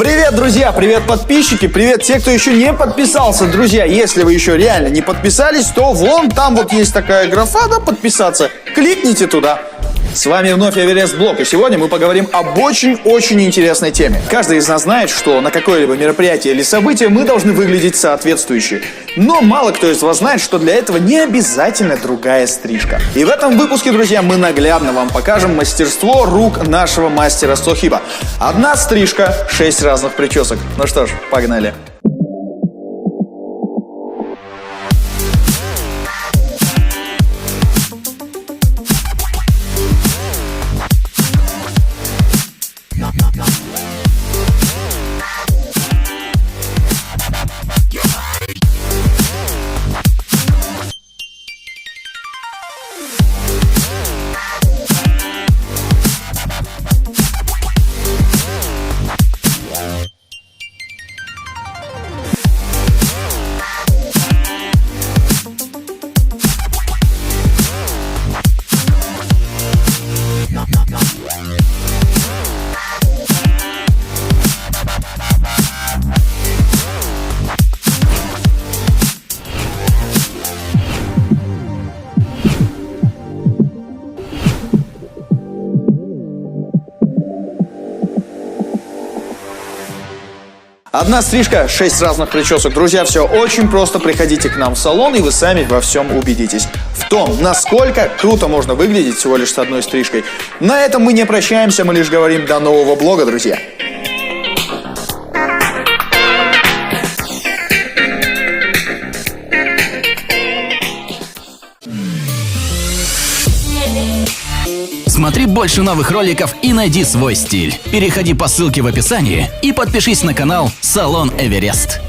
Привет, друзья, привет, подписчики, привет те, кто еще не подписался. Друзья, если вы еще реально не подписались, то вон там вот есть такая графа, да, подписаться. Кликните туда. С вами вновь Эверест Блог, и сегодня мы поговорим об очень-очень интересной теме. Каждый из нас знает, что на какое-либо мероприятие или событие мы должны выглядеть соответствующе. Но мало кто из вас знает, что для этого не обязательно другая стрижка. И в этом выпуске, друзья, мы наглядно вам покажем мастерство рук нашего мастера Сохиба. Одна стрижка, 6 разных причесок. Ну что ж, погнали. Одна стрижка, 6 разных причесок. Друзья, все очень просто. Приходите к нам в салон, и вы сами во всем убедитесь. В том, насколько круто можно выглядеть всего лишь с одной стрижкой. На этом мы не прощаемся, мы лишь говорим до нового блога, друзья. Смотри больше новых роликов и найди свой стиль. Переходи по ссылке в описании и подпишись на канал Салон Эверест.